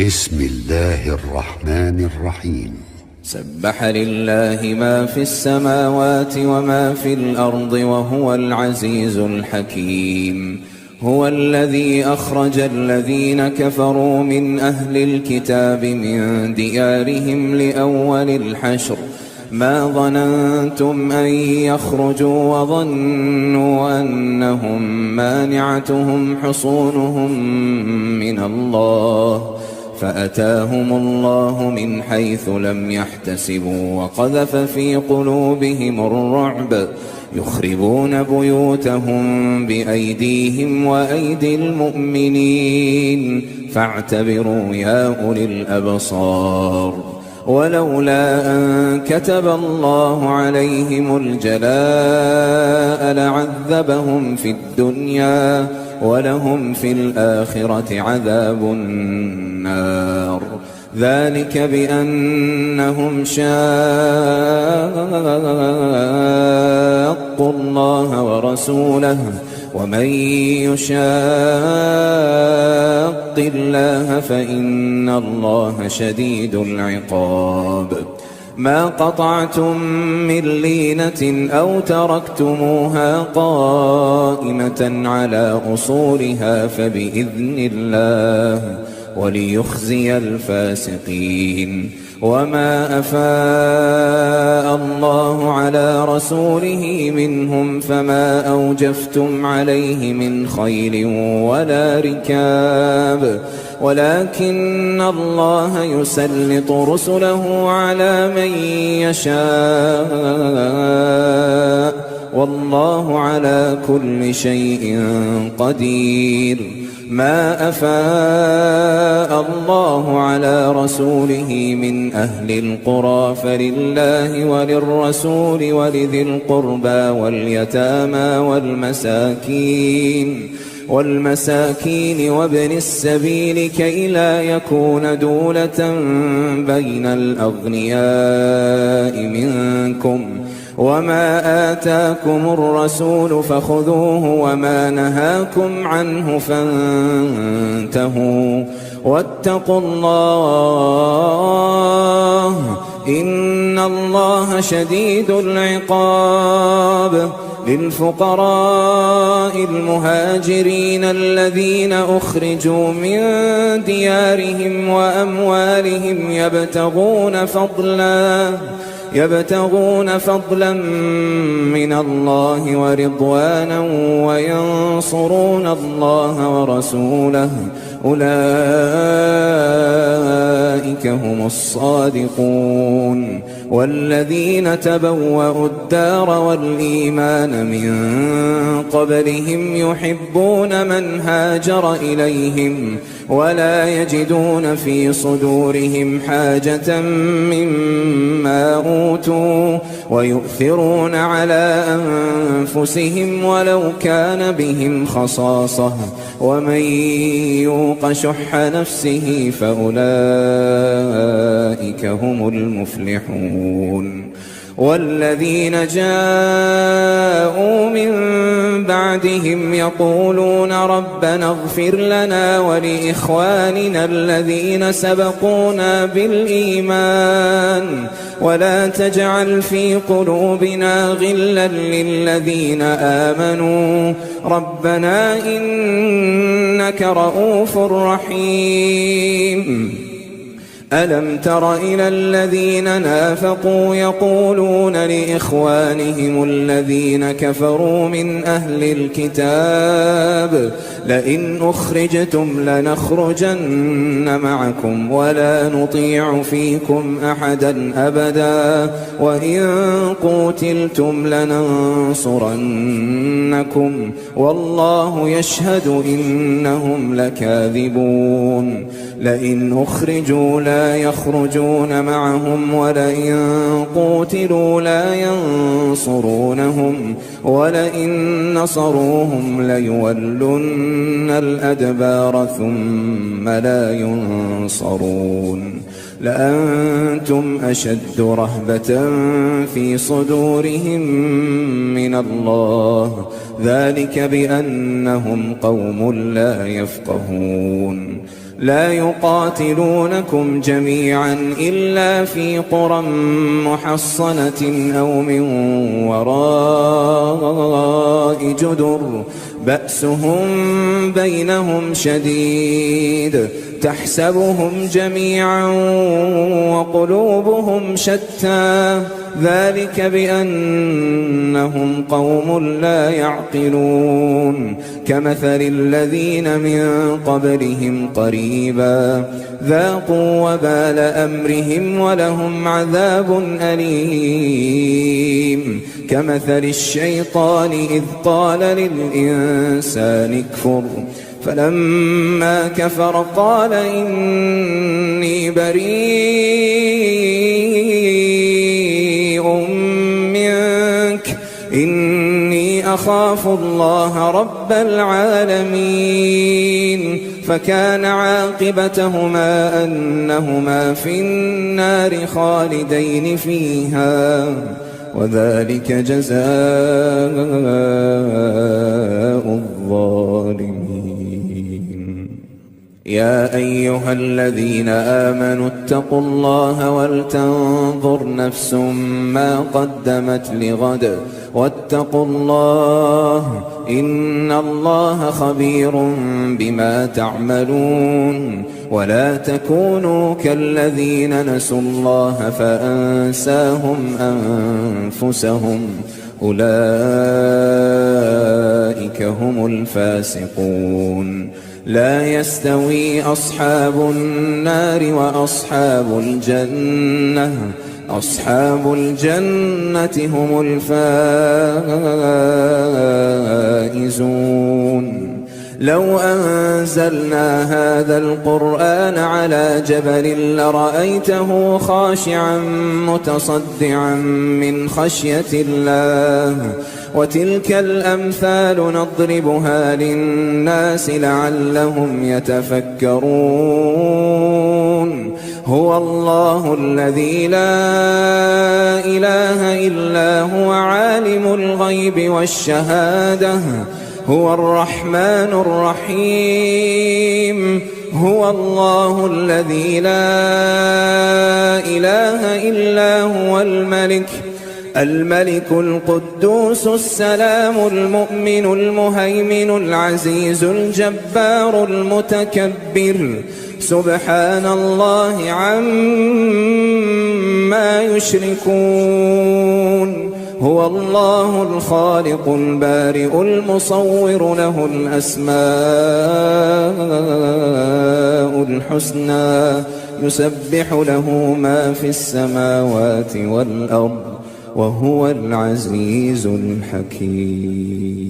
بسم الله الرحمن الرحيم. سبح لله ما في السماوات وما في الأرض وهو العزيز الحكيم. هو الذي أخرج الذين كفروا من أهل الكتاب من ديارهم لأول الحشر ما ظننتم أن يخرجوا وظنوا أنهم مانعتهم حصونهم من الله فأتاهم الله من حيث لم يحتسبوا وقذف في قلوبهم الرعب يخربون بيوتهم بأيديهم وأيدي المؤمنين فاعتبروا يا أولي الأبصار. ولولا أن كتب الله عليهم الجلاء لعذبهم في الدنيا ولهم في الآخرة عذاب النار. ذلك بأنهم شاقوا الله ورسوله ومن يشاق الله فإن الله شديد العقاب. ما قطعتم من لينة أو تركتموها قائمة على أصولها فبإذن الله وليخزي الفاسقين. وما أفاء الله على رسوله منهم فما أوجفتم عليه من خيل ولا ركاب ولكن الله يسلط رسله على من يشاء والله على كل شيء قدير. ما أفاء الله على رسوله من أهل القرى فلله وللرسول ولذي القربى واليتامى والمساكين وابن السبيل كي لا يكون دولة بين الأغنياء منكم. وما آتاكم الرسول فخذوه وما نهاكم عنه فانتهوا واتقوا الله إن الله شديد العقاب. للفقراء المهاجرين الذين أخرجوا من ديارهم وأموالهم يبتغون فضلا من الله ورضوانا وينصرون الله ورسوله أولئك هم الصادقون. والذين تبوأوا الدار والإيمان من قبلهم يحبون من هاجر إليهم ولا يجدون في صدورهم حاجة مما أوتوا ويؤثرون على أنفسهم ولو كان بهم خصاصة ومن يوق شح نفسه فأولئك هم المفلحون. والذين جاءوا من بعدهم يقولون ربنا اغفر لنا ولإخواننا الذين سبقونا بالإيمان ولا تجعل في قلوبنا غلا للذين آمنوا ربنا إنك رؤوف رحيم. ألم تر إلى الذين نافقوا يقولون لإخوانهم الذين كفروا من أهل الكتاب لئن أخرجتم لنخرجن معكم ولا نطيع فيكم أحدا أبدا وإن قوتلتم لننصرنكم والله يشهد إنهم لكاذبون. لئن أخرجوا لا يخرجون معهم ولئن قوتلوا لا ينصرونهم ولئن نصروهم ليولن الأدبار ثم لا ينصرون. لأنتم أشد رهبة في صدورهم من الله ذلك بأنهم قوم لا يفقهون. لا يقاتلونكم جميعا إلا في قرى محصنة أو من وراء جدر بأسهم بينهم شديد تحسبهم جميعا وقلوبهم شتى ذلك بأنهم قوم لا يعقلون كمثل الذين من قبلهم قريبا ذاقوا وبال أمرهم ولهم عذاب أليم كمثل الشيطان إذ قال للإنسان اكفر فلما كفر قال إني بريء منك إني أخاف الله رب العالمين فكان عاقبتهما أنهما في النار خالدين فيها وذلك جزاء الظالمين. يا أيها الذين آمنوا اتقوا الله ولتنظر نفس ما قدمت لغد واتقوا الله إن الله خبير بما تعملون ولا تكونوا كالذين نسوا الله فأنساهم أنفسهم أولئك هم الفاسقون. لا يستوي أصحاب النار وأصحاب الجنة أصحاب الجنة هم الفائزون. لو أنزلنا هذا القرآن على جبل لرأيته خاشعا متصدعا من خشية الله وتلك الأمثال نضربها للناس لعلهم يتفكرون. هو الله الذي لا إله إلا هو عالم الغيب والشهادة هو الرحمن الرحيم. هو الله الذي لا إله إلا هو الملك القدوس السلام المؤمن المهيمن العزيز الجبار المتكبر سبحان الله عما يشركون. هو الله الخالق البارئ المصور له الأسماء الحسنى يسبح له ما في السماوات والأرض وهو العزيز الحكيم.